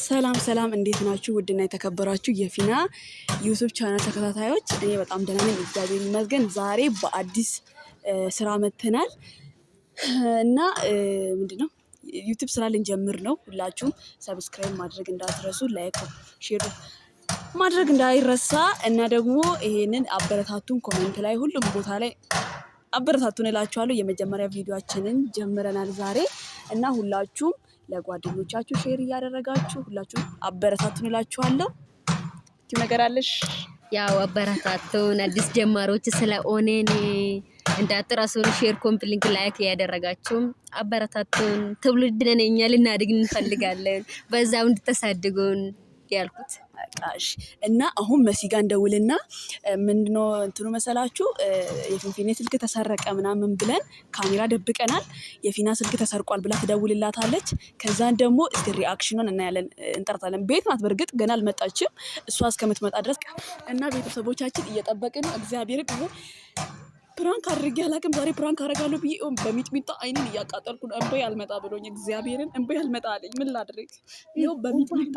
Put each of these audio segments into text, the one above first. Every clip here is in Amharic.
ሰላም እንዴት ናችሁ? ውድና የተከበራችሁ የፊና ዩቲዩብ ቻናል ተከታታዮች፣ እኔ በጣም ደህና ነኝ፣ እግዚአብሔር ይመስገን። ዛሬ በአዲስ ስራ መጥተናል እና ምንድነው ዩቲዩብ ስራ ልንጀምር ነው። ሁላችሁም ሰብስክራይብ ማድረግ እንዳትረሱ፣ ላይክ ሼር ማድረግ እንዳይረሳ እና ደግሞ ይሄንን አበረታቱን። ኮሜንት ላይ ሁሉም ቦታ ላይ አበረታቱን እላችኋለሁ። የመጀመሪያ ቪዲዮአችንን ጀምረናል ዛሬ እና ሁላችሁም ለጓደኞቻችሁ ሼር እያደረጋችሁ ሁላችሁም አበረታቱን እላችኋለሁ። ኪው ነገር አለሽ? ያው አበረታቱን አዲስ ጀማሪዎች ስለሆነን እንዳትረሱ፣ ሼር ኮምፕሊንክ ላይክ ያደረጋችሁም አበረታቱን። ትውልድ ነን እኛ ልናድግ እንፈልጋለን፣ በዛው እንድታሳድጉን ያልኩት ቃሽ እና አሁን መሲ ጋር እንደውልና ምንድነው እንትኑ መሰላችሁ የፊንፊኔ ስልክ ተሰረቀ ምናምን ብለን ካሜራ ደብቀናል። የፊና ስልክ ተሰርቋል ብላ ትደውልላታለች። ከዛን ደግሞ እስቲ ሪአክሽኑን እናያለን፣ እንጠርታለን። ቤት ናት በርግጥ ገና አልመጣችም፣ እሷ እስከምትመጣ ድረስ እና ቤተሰቦቻችን እየጠበቅን ነው። እግዚአብሔርን ይሁን ፕራንክ አድርጌ አላውቅም። ዛሬ ፕራንክ አደርጋለሁ ብዬ በሚጥሚጣ አይኔን እያቃጠልኩ ነው። እንበይ አልመጣ ብሎኝ እግዚአብሔርን እንበይ አልመጣ አለኝ። ምን ላድርግ? ይኸው በሚጥሚጣ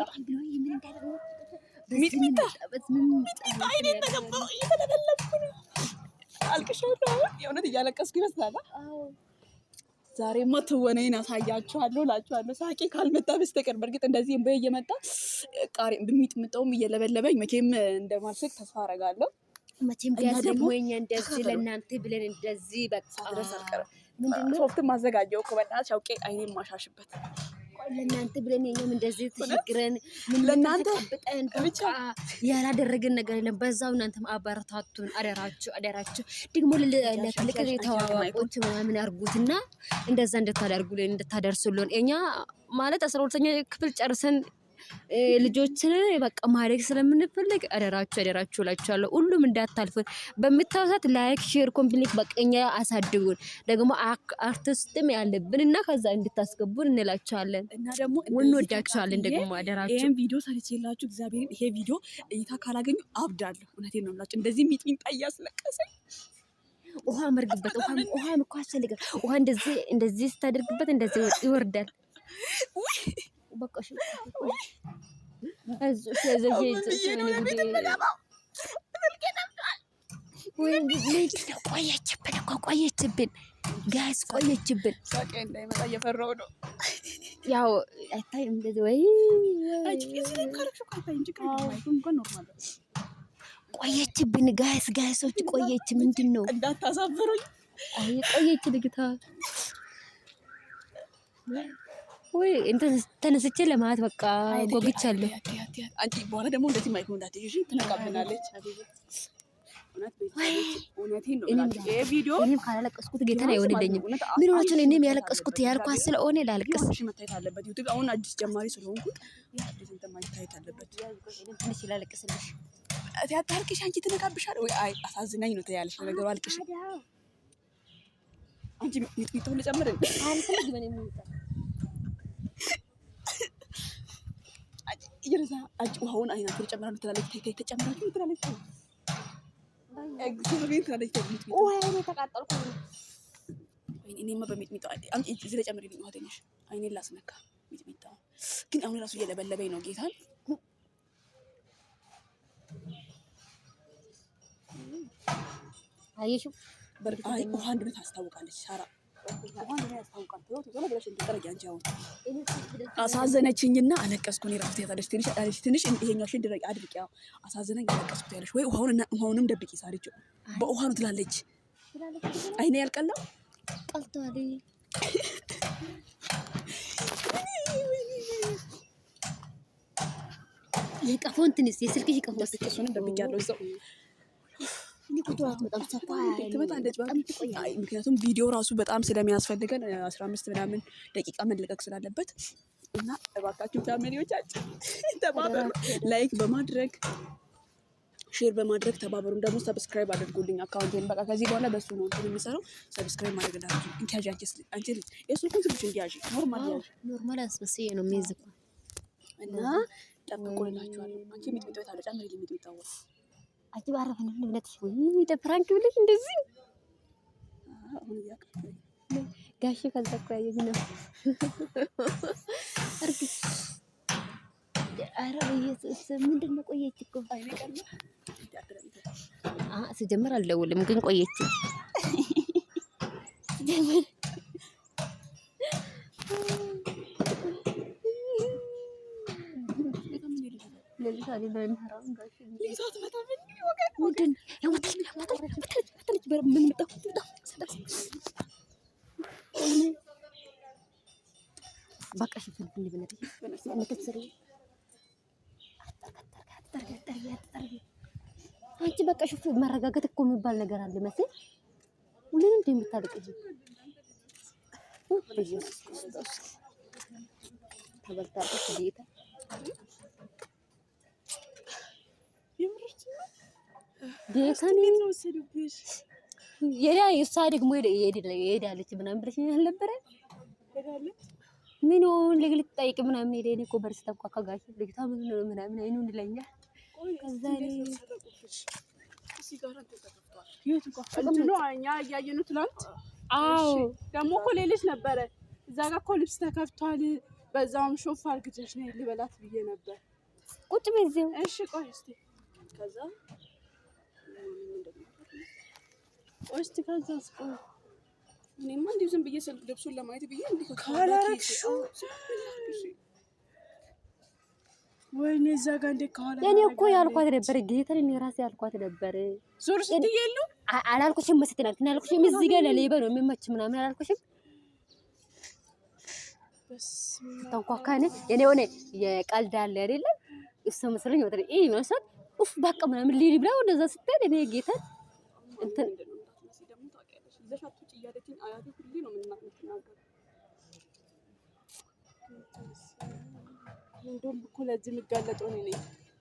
ሚጥሚጣ አይኔን ተገባው እየተለበለብኩ ነው። አልቅሻለሁ። የእውነት እያለቀስኩ ይመስላል። ዛሬማ ትወናዬን አሳያችኋለሁ እላችኋለሁ። ሳቄ ካልመጣ በስተቀር በርግጥ እንደዚህ እንበይ እየመጣ በሚጥሚጣውም እየለበለበኝ መቼም እንደማልስቅ ተስፋ አደርጋለሁ። መቼም ቢያንስ ደግሞ እኛ እንደዚህ ለእናንተ ብለን እንደዚህ በቃ ምንድነው ሶፍትም አዘጋጀው እኮ በእናትሽ አውቄ አይኔን ማሻሽበት ለእናንተ ብለን እኛም እንደዚህ ተሽግረን ምን ለእናንተ በጣም በቃ ያላደረግን ነገር የለም። በዛው እናንተም አበረታቱን፣ አደራችሁ ደግሞ ለትልቅ ተዋዋቆች ምናምን አድርጉትና እንደዛ እንድታደርጉልን እንድታደርሱልን። እኛ ማለት 12ኛ ክፍል ጨርሰን ልጆችን በቃ ማድረግ ስለምንፈልግ አደራችሁ እላችኋለሁ። ሁሉም እንዳታልፉን። በሚታወሳት ላይክ ሼር ኮምፕሊት በቀኛ አሳድጉን። ደግሞ አርቲስትም ያለብን እና ከዛ እንድታስገቡን እንላችኋለን እና ደግሞ እንወዳችኋለን። ደግሞ አደራችሁ ይሄን ቪዲዮ ሰርቼላችሁ እግዚአብሔር ይሄ ቪዲዮ እይታ ካላገኙ አብዳለሁ። እውነቴን ነው የምላችሁ። እንደዚህ ሚጥሚጣ እያስለቀሰኝ ውሃ መርግበት ውሃ እኮ አስፈልጋል። ውሃ እንደዚህ ስታደርግበት እንደዚህ ይወርዳል። በቃ እሺ ቆየችብን ጋይስ ቆየችብን። ሳቄ እንዳይመጣ እየፈራሁ ነው። ያው አይታይም እንደዚህ ወይ ቆየችብን ጋይሶች ቆየች። ምንድን ነው እንዳታሳፍሩኝ። አይ ቆየች ልግታ ወይ እንትን ተነስቼ ለማለት በቃ ጎግቻለሁ። አንቺ በኋላ ደግሞ እንደዚህ ማይክ እንዳትይጂ ትነቃብናለች። እውነቴን ነው። ይሄ ቪዲዮ እኔም ካላለቀስኩት ጌታን አይወደደኝም። ምን ሆናችሁ ነው? እኔም ያለቀስኩት ያልኳት ስለሆነ ላልቀስ። መታየት አለበት። ዩቲዩብ አሁን አዲስ ጀማሪ ስለሆንኩ አዲስ እንትን መታየት አለበት። ትንሽ ላልቀስልሽ። አታልቅሽ አንቺ ትነቃብሻለሽ ወይ? አይ አሳዝናኝ ነው ትያለሽ። ነገሩ አልቅሽ አንቺ ሚጥሚጣው ልጨምር እንዴ? አልፈልግም እኔ ይርዛ አጭ ውሃውን አይናት ተጨምራሉ ትላለች። ተይ ተጨምራችሁ ትላለች። እግዚአብሔር ትላለች። ውሃ ነው ተቃጠልኩ። እኔማ በሚጥሚጣ አንቺ እዚህ ላይ ጨምሪልኝ ውሃ ትንሽ አይኔን ላስነካ። ሚጥሚጣው ግን አሁን ራሱ እየለበለበኝ ነው ጌታን። አየሽው አይ ውሃ እንደሆነ ታስታውቃለች ሳራ። አሳዘነችኝና አለቀስኩ። እኔ ራፍት ያታለች ትንሽ ይሄኛው ሽድ አድርቂ። ያው አሳዘነኝ አለቀስኩት ያለች ወይ ውሃውንም ደብቂ ሳሪቹ በውሃ ነው ትላለች። አይኔ ያልቀላው ቀልቷል። የቀፎን ትንሽ የስልክሽ ቀፎን እሱንም ደብቂያለሁ እዛው ምክንያቱም ቪዲዮ ራሱ በጣም ስለሚያስፈልገን 15 ምናምን ደቂቃ መለቀቅ ስላለበት እና እባካችሁ ፋሚሊዎቻችን ተባበሩ። ላይክ በማድረግ ሼር በማድረግ ተባበሩን። ደግሞ ሰብስክራይብ አድርጉልኝ አካውንቴን። በቃ ከዚህ በኋላ በሱ ነው እንትን የሚሰራው። ሰብስክራይብ ማድረግ እንዳትረሱ። እንኪያጂ አንቺ የሱን ስልሽ እንኪያጂ ኖርማል አስመስዬ ነው የሚይዝ እና ጠብቁላችኋለሁ። አንቺ ሚጥሚጣው ታለጫ ምን ሚጥሚጣው አጂ ባረፈ ነው ለነትሽ ወይ ደፍራንክ ብለሽ እንደዚህ ጋሽ ከዛ እኮ ያየኝ ነው። ኧረ በኢየሱስ ምንድን ነው ቆየች እኮ ስጀምር አልደውልም ግን ቆየች በቃ ሽፍን አንቺ በቃ ሽፍ መረጋጋት እኮ የሚባል ነገር አለ መሰለኝ። ሁሉንም እንደምታልቅጂ ኢየሱስ ክርስቶስ ተበልታለች ጌታ ጌታን ወሰዱብሽ። የዳ እሷ ደግሞ ሄዳለች ምናምን ብለሽኝ አልነበረ? ሄዳለች ምን ሆን ለግልት ጠይቅ ምናምን ሄደኝ እኮ በርስ ተንኳካ ጋሽ ልጅቷ ምን ነው ምናምን አይኑን ይለኛል። ከዛ እኛ እያየኑ ትላንት። አዎ ደግሞ እኮ ሌሎች ነበረ እዛ ጋር እኮ ልብስ ተከፍቷል። በዛውም ሾፍ አርግተሽ ነው ልበላት ብዬ ነበር። ቁጭ በዚው እሺ ቆይ እስቲ ከዛ ከዛስ ቆይ እኔማ እንዲሁ ዝም ብዬ ልብሱን ለማየት ብዬ እንዲሁ ካላረክሽው ወይኔ እዛ ጋር እንደ ካላ እኔ እኮ ያልኳት ነበር ጌታን እኔ ራሴ ያልኳት ነበር። ዞር ስትይሉ አላልኩሽም መስተናል ትናልኩሽም እዚህ ጋር ለሌባ ነው የሚመች ምናምን አላልኩሽም። ተንኳካኔ የኔ ሆነ የቀልድ አለ አይደለ እሱ መስለኝ ወደ ይመስል ኡፍ በቃ ምናምን ሊሊ ብላ ወደዛ ስትሄድ እኔ ጌታን እንትን እንደውም እኮ ለዚህ የሚጋለጠው እኔ ነኝ።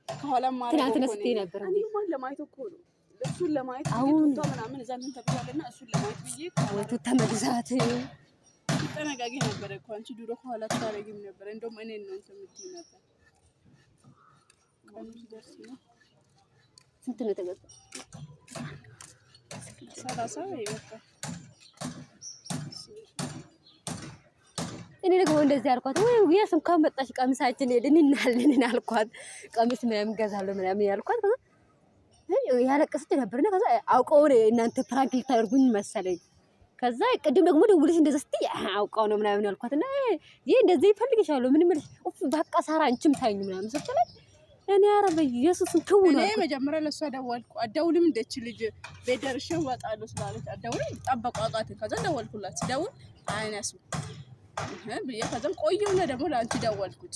ከኋላም ማለት ነው ትናንትና ስትይ ነበር እንዴ? ማን ለማየት እኮ ነው እሱን ለማየት አሁን ምናምን እዛ ምን ተብሏልና እሱን ለማየት ብዬ ወጡ ተመግዛት ተነጋጊ ነበር እኮ አንቺ ድሮ ከኋላ ታረጊም ነበር። እንደውም እኔ ነው እንትን የምትይ ነበር። ቀኑ ሲደርስ ነው ስንት ነው ተገዛ? 30 ይበቃ። እኔ ደግሞ እንደዚህ አልኳት ወይ ወይስ እንኳን መጣሽ ቀሚሳችን ሄድን እናለን አልኳት። ቀሚስ ምናምን ገዛለሁ ምናምን ያልኳት ያለቀሰች ነበርና ከዛ አውቀው እናንተ ፕራንክ ልታደርጉኝ መሰለኝ። ከዛ ቅድም ደግሞ ደውልሽ እንደዛ ስትይ አውቀው ነው ምናምን ያልኳትና ይሄ እንደዚህ ይፈልግሻለሁ ምን ምልሽ ኡፍ በቃ ሳራ አንቺም ታይኝ ምናምን ስትለኝ እኔ ኧረ በኢየሱስም ተው ነው። እኔ መጀመሪያ ለሷ ደወልኩ። አደውልም እንደች ልጅ ቤት ደርሼ እወጣለሁ ስላለች አደውልም ጠበቋት። ከዛ ደወልኩላት ደውል አይነሱ ብዬ ከዛም ቆየሁና ደግሞ ለአንቺ ደወልኩት።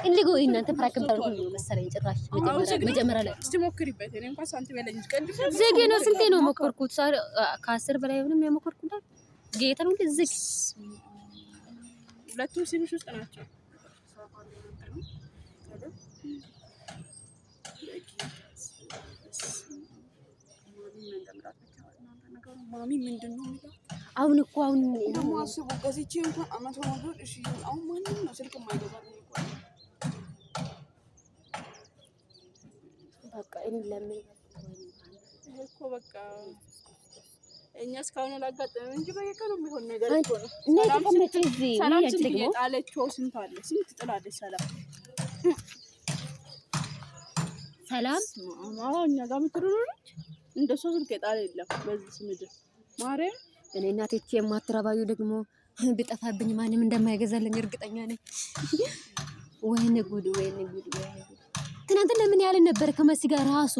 እንልጎ እናንተ ፕራንክ ታደርጉኝ መሰለኝ ጭራሽ መጀመሪያ ላይ እስቲ ሞክሪበት። እኔ እንኳን ሳንቲም የለኝም ቀልድ ዘጌ ነው ስንቴ ነው ሞከርኩት ከ10 በላይ ምንም ያሞከርኩት ጌታ ነው ዝግ ሁለቱም ሲምሽ ውስጥ ናቸው። ማሚ ምንድነው የሚለው አሁን እኮ አሁን ነው አስቡ ገዝቼ እንኳን አመት ሆኖ እሺ አሁን ማንንም ነው ስልክ የማይገዛልኝ እኮ በቃ እኔ ለምን እኮ በቃ እኛ እስካሁን አላጋጠመም እንጂ በየቀኑ የሚሆን ነገር እኮ ነው። እና ተቀመጪ እዚህ ሰላም ስንት ጣለችው ስንት አለ ስንት ጥላለች ሰላም አዎ እኛ ጋር ምትሩሩች እንደሱ ስልክ የጣለ የለም በዚህ ምድር ማርያም። እኔ እናቴ የማትረባዩ ደግሞ ቢጠፋብኝ ማንም እንደማይገዛልኝ እርግጠኛ ነኝ። ወይኔ ጉድ ወይኔ ጉድ ወይኔ ጉድ። ትናንት ለምን ያለ ነበር ከመሲ ጋር ራሱ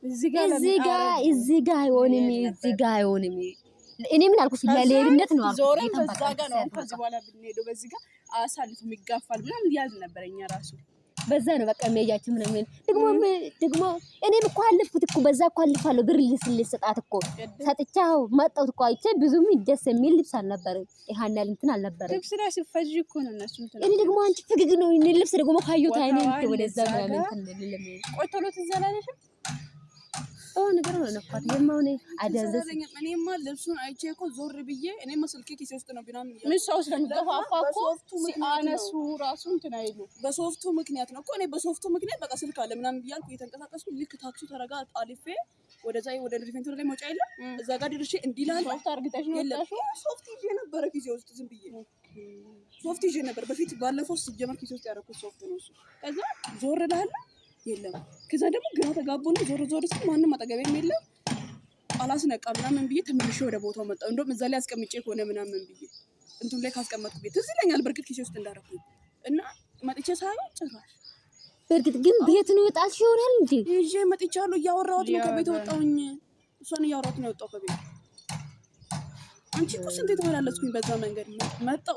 እዚህ ጋር አይሆንም። እኔ ምን አልኩሽ? ለሌብነት ነው አልኩ። ዞረን በዛ ጋር ነው ከዚህ በኋላ ብንሄደው በዚህ ጋር አሳልፎ የሚጋፋል ምናምን ያል ነበርኛ ራሱ በዛ ነው በቃ የሚያያችሁ ምናምን ደግሞ እኔም እኮ አለፍኩት እኮ በዛ እኮ አልፋለሁ። ብር ልስጣት እኮ ሰጥቻው መጣሁት እኮ አይቼ ብዙም ደስ የሚል ልብስ አልነበረም። ይሃናል እንትን አልነበረም። ልብስ ላይ ሲፈጅ እኮ ነው እነሱ እንትን እኔ ደግሞ አንቺ ፍግግ ነው እኔ ልብስ ደግሞ ካዩት አይኔ ወደዛ ምናምን እንትን ለምን ቆይ ቶሎ ትዘላለሽ ነገር ነው ነፋት የማውኔ አዳዘዝ እኔማ ልብሱን አይቼ እኮ ዞር ብዬ እኔማ ስልኬ ኪሴ ውስጥ ነው ቢናም ምን ሰው ስለምገፋፋ እኮ ሲአነሱ ራሱ እንትን አይሉ በሶፍቱ ምክንያት ነው እኮ እኔ በሶፍቱ ምክንያት በቃ ስልክ አለ ምናምን ብያልኩ እየተንቀሳቀስኩ ልክ ታክሱ ተረጋ አልፌ ወደዛ ወደ ሪፌንተር ላይ መውጫ የለም እዛ ጋር ድርሼ እንዲላል ሶፍት አርግተሽ ነው ወጣሽው ሶፍት ይዤ ነበረ ኪሴ ውስጥ ዝም ብዬ ሶፍት ይዤ ነበር በፊት ባለፈው ሲጀመር ኪስ ውስጥ ያደረኩት ሶፍት ነው እሱ። ከዛ ዞር እላለሁ የለም። ከዛ ደግሞ ግራ ተጋቡና ዞር ስል ማንም አጠገቤም የለም። አላስነቃ ምናምን ብዬ ተመልሼ ወደ ቦታው መጣሁ። እንደውም እዛ ላይ አስቀምጬ ከሆነ ምናምን ብዬ እንትን ላይ ካስቀመጥኩ ቤት ትዝ ይለኛል በርግጥ ኪሴ ውስጥ እንዳደረኩኝ እና መጥቼ ሳይሆን ጭራሽ በርግጥ ግን ቤት ነው የወጣሽ ይሆናል እንዴ? ይዤ መጥቻለሁ። እያወራሁት ነው ከቤት ወጣሁኝ። እሷን እያወራሁት ነው የወጣሁ ከቤት። አንቺ እኮ ስንት የተመላለስኩኝ በዛ መንገድ መጣሁ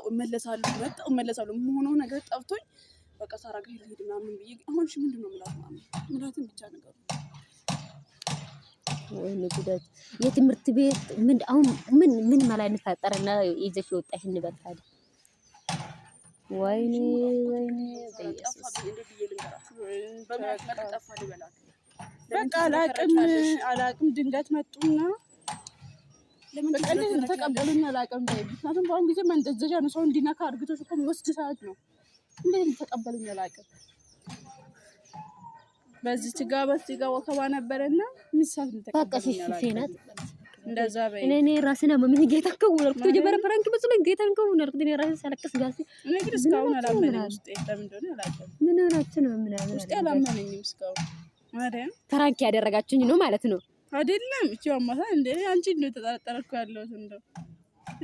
እመለሳለሁ የምሆነው ነገር ጠፍቶኝ በቃ ሳራ ጋር ሄድ ምናምን ብዬ አሁን እሺ ምንድን ነው ምላትን ብቻ ነገር ወይ ንግዳች የትምህርት ቤት አሁን ምን ማለት እንፈጠርና ይዘሽ ወጣሽ እንበልታል። ወይኔ በቃ አላቅም ድንገት መጡና ለምን ተቀበሉኝ አላቅም። ምክንያቱም በአሁን ጊዜ መንደዘዣ ነው። ሰው እንዲነካ አድርግቶሽ እኮ የሚወስድ ሰዓት ነው። እንዴት ተቀበሉኝ አላቅም። በዚህ ጋር ወከባ ነበርና ሚሳት ተቀበሉኝ አላቅም። እንደዛ በይ እኔ ራስና ምን ጌታ ከወርኩ ተጀመረ ፍራንክ መስሎኝ ጌታን ከወርኩ እኔ ራሴ ሳለቅስ ጋር እኔ ግን እስካሁን አላመነኝም። ውስጤ ለምን እንደሆነ አላውቅም። ምን ሆናችሁ ነው ምናምን ውስጤ አላመነኝም እስካሁን። ማርያም ፍራንክ ያደረጋችሁኝ ነው ማለት ነው አይደለም? እቺ አማታ እንዴ አንቺ ነው ተጠራጠርኩ ያለሁት እንደው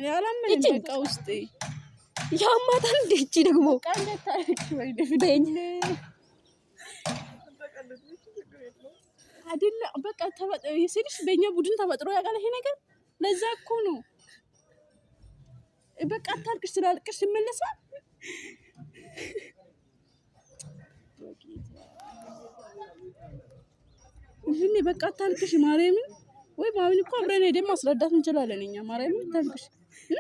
ያላመነኝ በቃ ውስጤ ያማታ እንዴ እቺ ደግሞ ቃል ታሪክ ወይ ደፍደኝ አይደለ? በቃ የሴልሽ በእኛ ቡድን ተፈጥሮ ያውቃል ይሄ ነገር። ለዛ እኮ ነው በቃ አታልቅሽ ስላልቅሽ ይመለሳል። እኔ በቃ አታልቅሽ ማርያምን ወይ ማምን እኮ አብረን ሄደን ማስረዳት እንችላለን እኛ ማርያምን አታልቅሽ።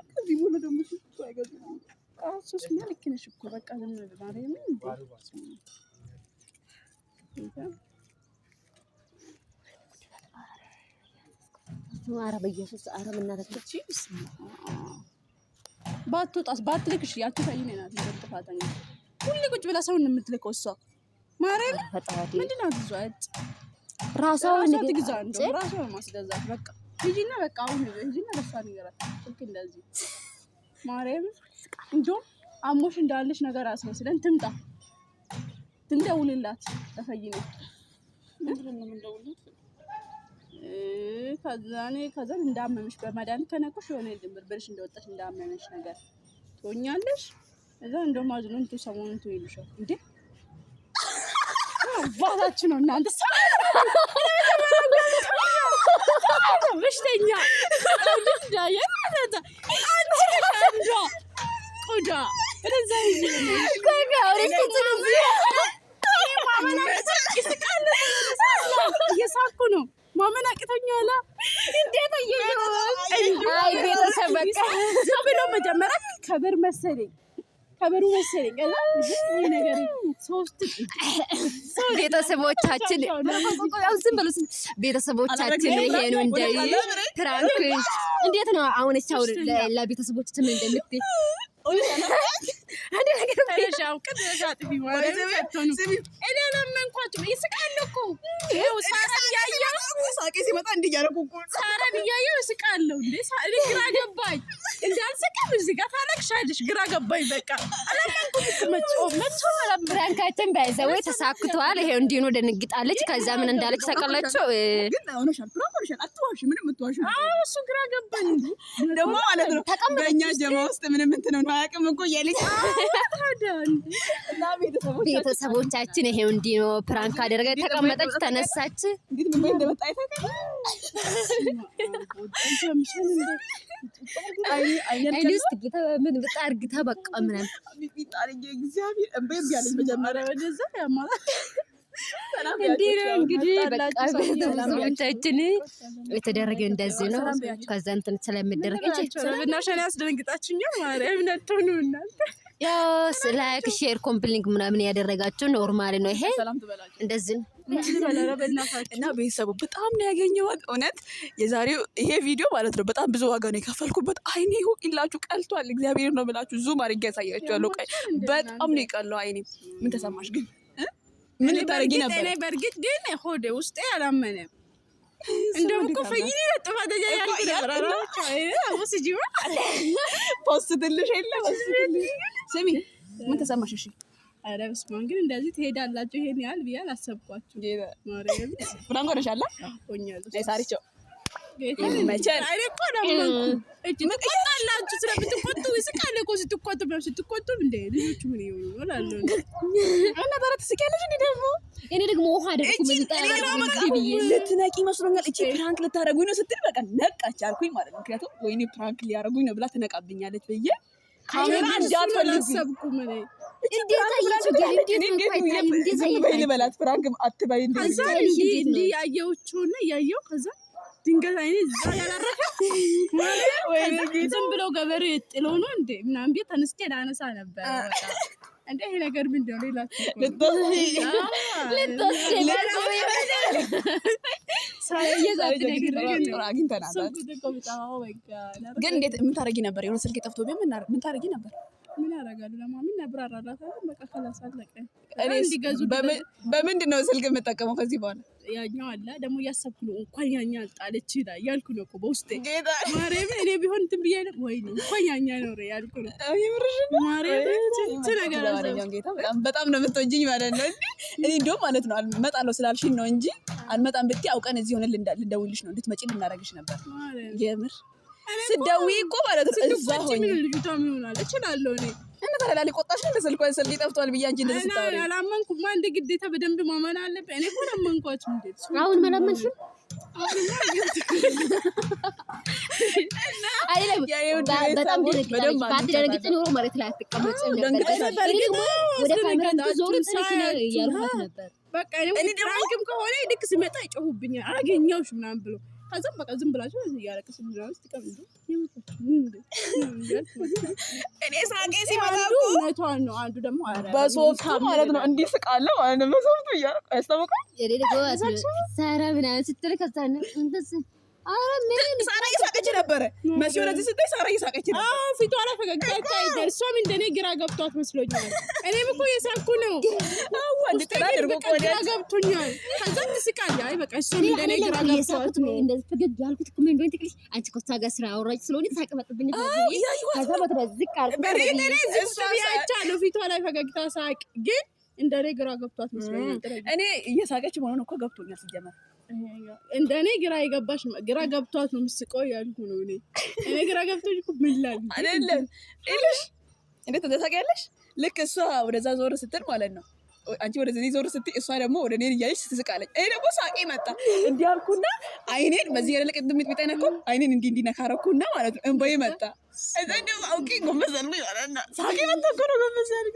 ከዚህ በኋላ ደግሞ ሶስ ልክ ነሽ እኮ በቃ ማርያምን ኧረ በኢየሱስ ኧረ ምናረክቺ ባትወጣስ ባትልክሽ ያትፈይ ነናት እንደጥፋተኛ ሁሉ ቁጭ ብላ ሰውን የምትልከው እሷ ማርያም ፈጣሪ ምንድን ነው ትዟት ራሷን ትግዛ እንደው ራሷን ማስገዛት በቃ ሂጂና በቃ አሁን ሂጂና ለሷ ንገራት ልክ እንደዚህ ማርያም እንደው አሞሽ እንዳለሽ ነገር አስመስለን ትምጣ ትንደውልላት ተፈይነ ምንድን ነው እንደውልላት ከዛ እንዳመመሽ በመድኃኒት ከነኩሽ የሆነ ድንብርብርሽ እንደወጣሽ እንዳመመሽ ነገር ትሆኛለሽ። እዛ እንደውም አዝኖን ሰሞኑን ትይልሻል እንዴ ባላችሁ ነው እናንተ በሽተኛ ዳየ አንቺ ቆዳ እዛ እየሳኩ ነው ማመን አቅቶኛል። እንዴት አይ ቤተሰብ በቃ ዝም ብሎ መጀመሪያ ከብሩ መሰለኝ ገና ይሄ ነገር ሶስት ቤተሰቦቻችን ዝም ብሎ ቤተሰቦቻችን ይሄ ነው እንደ ፕራንክ እንዴት ነው አሁን እቻው ለቤተሰቦች ምን እንደምትይ አንዴ ነገር ተሻው ከተሻጥቢ ማለት ነው። እኔ ለምንኳችሁ ይስቃል እኮ ይኸው ሳራን ያያው ሳቄ ሲመጣ እንዲያረኩ እኮ ሳራን ያያው ይስቃለሁ እንዴ ሳሪ ግራ ገባኝ እንዳልስቅም እዚህ ጋር ታለቅሻለሽ ግራ ገባኝ በቃ አላመንኩም መጥቶ ፕራንካችን ባይዘው ተሳክቷል። ይሄው እንዲህ ነው ደንግጣለች። ከዛ ምን እንዳለች ታውቃላችሁ? ግን ሆነሻል ፕሮፖርሽን አትዋሽ ምንም የምትዋሽ እሱ ግራ ገባኝ እንዴ ደግሞ ማለት ነው በእኛ ጀማ ውስጥ ምንም እንትን ነው አያውቅም እኮ እያለች እና ቤተሰቦቻችን ይሄው እንዲህ ነው ፕራንክ አደረገ። ተቀመጠች ተነሳች። እንዴት ምን እንደመጣ አይተካ አይኔስ ጌታ ምን ብታርግታ በቃ ምናምን ቢጣልኝ እግዚአብሔር እንበይ ያለኝ መጀመሪያ ወደዛ ያማራ እንዲህ ነው እንግዲህ በቃ ቤተሰቦቻችን የተደረገ እንደዚህ ነው። ከዛ እንትን ስለሚደረግ እንጂ ስለብናሽን ያስደነግጣችኛል ማርያም ነጥቶኑ እናንተ ያው ላይክ ሼር ኮምፕሊንግ ምናምን ያደረጋችሁ ኖርማል ነው። ይሄ እንደዚህ ነው እና ቤተሰቡ በጣም ነው ያገኘዋት። እውነት የዛሬው ይሄ ቪዲዮ ማለት ነው በጣም ብዙ ዋጋ ነው የከፈልኩበት። አይኔ ይላችሁ ቀልቷል። እግዚአብሔር ነው ብላችሁ ዙም አድርጌ ያሳያችኋለሁ። በጣም ነው የቀለው አይኔ። ምን ተሰማሽ ግን? ምን ልታረጊ ነበር? እኔ በርግጥ ግን ሆዴ ውስጤ አላመነም። እንደውም እኮ ፈይኒ ጥፋተኛ ያልኩ ነበር። ወስጂው ፖስት ትልሽ የለም ስሚ ምን ተሰማሽ? እሺ ኧረ በስመ አብ ግን እንደዚህ ትሄዳላችሁ ይሄን ያህል ብዬ አላሰብኳችሁም። ማርያም ፍራንክ ሆነሻል ሆኛለሁ። ሳሪቾ መቼም እኔ እኮ ደግሞ ትቆጣላችሁ ስለምትቆጡ ይስቃል እኮ ስትቆጡ እንደ ልጆቹ ምን ይሆኑ እላለሁ እና ታዲያ ትስቂያለሽ እንዴ? ደግሞ እኔ ደግሞ ውሃ አደረኩ ልትነቂ መስሎኛል። እቺ ፕራንክ ልታረጉኝ ነው ስትል በቃ ነቃች አልኩኝ ማለት ነው። ምክንያቱም ወይኔ ፕራንክ ሊያረጉኝ ነው ብላ ትነቃብኛለች ብዬ ካሜራ እንዳትፈልጉ ምን እንዴት ልበላት ፍራንክ አትበይ እንዴ ያየሁትና ያየው ከዛ ድንገት አይኔ እዛ ያላረፈ ማለት ዝም ብሎ ገበሬ ጥሎ ነው እንዴ ምናምን ቤት ተነስቼ ላነሳ ነበር። በቃ እንዴ ይሄ ነገር ምንድነው? ግን እንዴት ምን ታረጊ ነበር? የሆነ ስልክ ጠፍቶ ምን ታረጊ ነበር? ምን ያደርጋሉ? ለማሚ ነብራራላታለሁ በቃ ከላስ አለቀ። በምንድን ነው ስልክ የምጠቀመው ከዚህ በኋላ? ያኛው አለ ደግሞ እያሰብኩ ነው እንኳን ያኛ አልጣለች ይላል ያልኩ ነው እኮ በውስጤ ማርያም። እኔ ቢሆን እንትን ብያለሁ ወይ ነው እንኳን ያኛ ነው ያልኩ ነው ማርያም። ነገር ጌታ በጣም ነው የምትወጂኝ ማለት ነው። እኔ እንደውም ማለት ነው አልመጣለሁ ስላልሽኝ ነው እንጂ አልመጣም ብትይ አውቀን እዚህ ሆነ ልንደውልሽ ነው እንድትመጪ ልናደርግሽ ነበር። የምር ስትደውይ እኮ ማለት ነው እዛ ሆኜ ልጅቷ ምን ሆናለች እችላለሁ እኔ እና ታዲያ ሊቆጣሽ እንደ ስልኳ ስልክ ጠፍቷል ብዬ አንቺ እንደዚህ ስታወሪ አላመንኩም። አንድ ግዴታ በደንብ ማመን አለብኝ። እኔ እኮ አመንኳችሁ እንዴ አሁን መላመንሽም በጣም ደረግጥ ኖሮ ማለት ላይ አትቀመጭም ነበር። ወደ ካሜራ ዞር ያልኳት ነበር። በቃ እኔ ፍራንክም ከሆነ ልክ ሲመጣ ይጮሁብኛል አገኘሁሽ ምናምን ብሎ ከዛም በቃ ዝም ብላችሁ ያለቀስ ምናምን ስትቀምጡ እኔ ሳቄ ሲመጣ እውነቷን ነው። አንዱ ደግሞ በሶፍቱ ማለት ነው እንዲህ ስቃለሁ ማለት ነው። በሶፍቱ እያልኩ ያስታውቃል። ሳራ ምናምን ስትል ከዛ እንደዚህ ሳራ እየሳቀች ነበረ። መሲ ወደዚህ ስትይ ሳራ እየሳቀች ነበር። ፊቷ ላይ ፈገግታ ይታያል። እሷም እንደኔ ግራ ገብቷት መስሎኛል። እኔም እኮ እየሳኩ ነው። ግራ ገብቶኛል። ከዛ ትስቃለች። አይ በቃ እሷም እንደኔ ግራ ገብቷት ነው እንደዚህ ፈገግ ያልኩት እኮ ምን እንደሆነ ትክክል አንቺ እኮ እሷ ጋር ስራ አወራች ስለሆነ ታቀመጥብኝ ከዛ በትረዝቅ አልኩ። ፊቷ ላይ ፈገግታ ሳቅ ግን እንደኔ ግራ ገብቷት መስሎኛል። እኔ እየሳቀች መሆኑን እኮ ገብቶኛል ሲጀመር እንደኔ ግራ ገብቷት ነው የምትስቀው ያልኩ ነው። እኔ ግራ ገብቶኝ እኮ ምን ላድርግ አይደለም እልሽ እንዴት ተሳቂያለሽ? ልክ እሷ ወደዛ ዞር ስትል ማለት ነው አንቺ ወደዚህ ዞር ስትይ እሷ ደግሞ ወደ እኔ እያየሽ ትስቃለች። እኔ ደግሞ ሳቄ መጣ። እንዲህ አልኩና አይኔን በዚህ ያለቀ ድምጥ ቢጠነኩ አይኔን እንዲህ ነካረኩና ማለት ነው እንባዬ መጣ። እዛ ደግሞ አውቄ ጎመዘልኩ ይላልና ሳቄ መጣ እኮ ነው ጎመዘልኩ።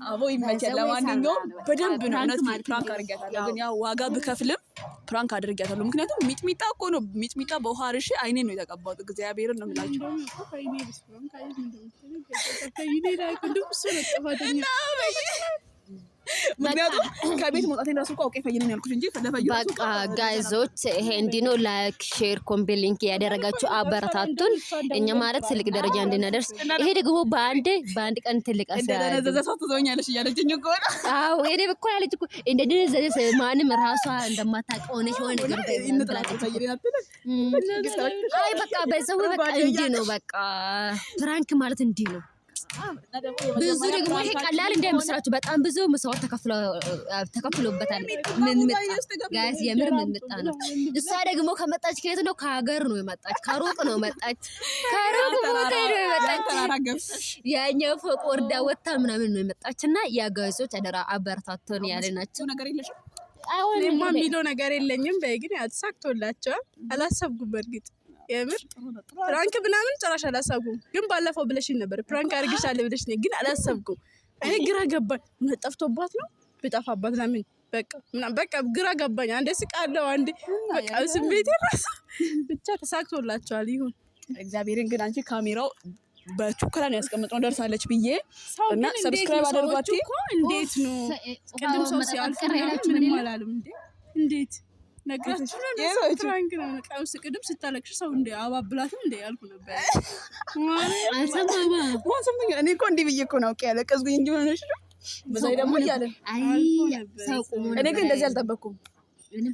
አቦ ይመቻል። ለማንኛውም በደንብ ነው እውነት ፕራንክ አድርጊያታለሁ። ግን ያው ዋጋ ብከፍልም ፕራንክ አድርጊያታለሁ። ምክንያቱም ሚጥሚጣ እኮ ነው ሚጥሚጣ በውሃ አርሼ አይኔን ነው የተቀባሁት። እግዚአብሔርን ነው የምላችሁ። ምክንያቱም ከቤት መውጣቴን ራሱ እኮ አውቄ ፈይነን ያልኩሽ እንጂ በቃ ጋይዞች ይሄ እንዲህ ነው። ላይክ ሼር ኮምፒ ሊንክ ያደረጋችሁ አበረታቱን እኛ ማለት ትልቅ ደረጃ እንድናደርስ። ይሄ ደግሞ በአንድ ቀን ትልቅ እንደነዘዘ ሰው ትዞኛለሽ እያለችኝ እኮ ነው። አዎ እኔ እኮ ያለች እኮ እንደነዘዘ ማንም ራሷ እንደማታውቀው ነሽ ሆነ ነገር አይ በቃ በዛው በቃ እንዲህ ነው። በቃ ፕራንክ ማለት እንዲህ ነው። ብዙ ደግሞ ይሄ ቀላል እንዳይመስላችሁ በጣም ብዙ መስዋዕት ተከፍሎበታል። ምን ጋይስ የምር ምን መጣ ነው። እሷ ደግሞ ከመጣች ከየት ነው? ከሀገር ነው የመጣች፣ ከሩቅ ነው መጣች፣ ከሩቅ ቦታ ነው የመጣች። ያኛው ፎቅ ወርዳ ወጣ ምናምን ነው የመጣችና ያ ጋይሶች አደራ አበረታቱን ያለናችሁ ነገር የለሽም። እኔማ የሚለው ነገር የለኝም። በግን ያልተሳክቶላቸዋል። አላሰብኩም በእርግጥ የምር ፕራንክ ምናምን ጭራሽ አላሰብኩም። ግን ባለፈው ብለሽኝ ነበር ፕራንክ አድርግሻለሁ ብለሽ ነው። ግን አላሰብኩም። እኔ ግራ ገባኝ። ምን ጠፍቶባት ነው? ብጠፋባት ለምን በቃ ግራ ገባኝ። አንዴ ስቃለሁ፣ አንዴ በቃ ስሜት ራስ ብቻ ተሳክቶላቸዋል። ይሁን እግዚአብሔርን። ግን አንቺ ካሜራው በቹክራ ነው ያስቀምጠው ደርሳለች ብዬ እና ሰብስክራይብ አድርጓት እኮ እንዴት ነው ቅድም ሰው ሲያልፍ ምንም አላለም እንዴ? እንዴት ነግራችሁ ነው ፍራንክ ነው። ነቃው ስቅድም ስታለቅሽ ሰው እንደ አባብላትም እንደ ያልኩ ነበር። እኔ እኮ እንዲህ ብዬ እኮ ነው ያለቀስኩ እንጂ ሆነሽ ነው። በዛይ ደግሞ እያለ አይ ሰው ቆሞ እኔ ግን እንደዚህ አልጠበቅኩም።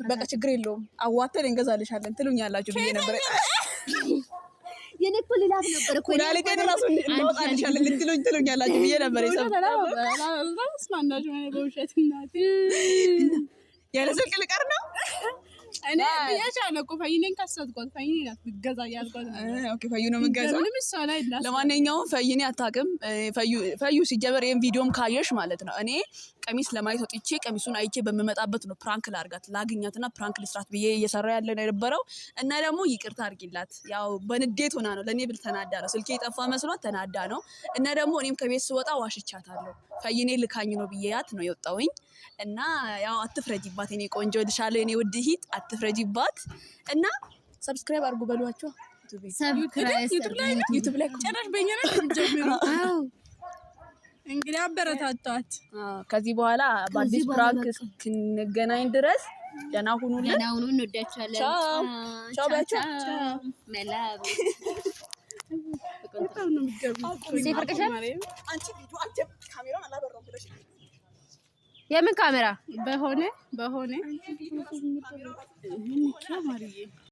በቃ ችግር የለውም አዋተን እንገዛልሻለን ትሉኛላችሁ ብዬ ነበር። የኔ እኮ ሌላት ነበር እኮ ኩላሊቴን ራሱ እንወጣልሻለን ትሉኛላችሁ ብዬ ነበር። በውሸት እናቴ ያለ ስልክ ልቀር ነው እኔ ብያቸዋለሁ እኮ ፈይኔን ካሰጥኳት ፈይኔ ናት ብትገዛ እያልኳት ነበር። ኦኬ ፈዩ ነው የምትገዛው። ምንም እሷ ላይ እንዳስ ለማንኛውም ፈይኔ አታውቅም። ፈዩ ሲጀበር ይሄን ቪዲዮም ካየሽ ማለት ነው እኔ ቀሚስ ለማየት ወጥቼ ቀሚሱን አይቼ በምመጣበት ነው ፕራንክ ላርጋት ላግኛትና ፕራንክ ልስራት ብዬ እየሰራ ያለ ነው የነበረው። እና ደግሞ ይቅርታ አድርጊላት ያው በንዴት ሆና ነው ለኔ ብል ተናዳ ነው ስልኬ የጠፋ መስሏት ተናዳ ነው። እና ደግሞ እኔም ከቤት ስወጣ ዋሽቻታለሁ ፈይኔ ልካኝ ነው ብዬያት ነው የወጣውኝ። እና ያው አትፍረጂባት የኔ ቆንጆ ልሻለሁ የኔ ውድ ሂት አትፍረጂባት። እና ሰብስክራይብ አድርጉ በሏቸው ዩቲዩብ ላይ ጭራሽ በእኛ ላይ ጀምሩ። እንግዲህ አበረታቷት። ከዚህ በኋላ በአዲስ ፕራንክ እስክንገናኝ ድረስ ደህና ሁኑልን። ደህና ሁኑ። እንወዳችኋለን። ቻው ባቻ መላብ በጣም ነው የምትገርሙት። የምን ካሜራ በሆነ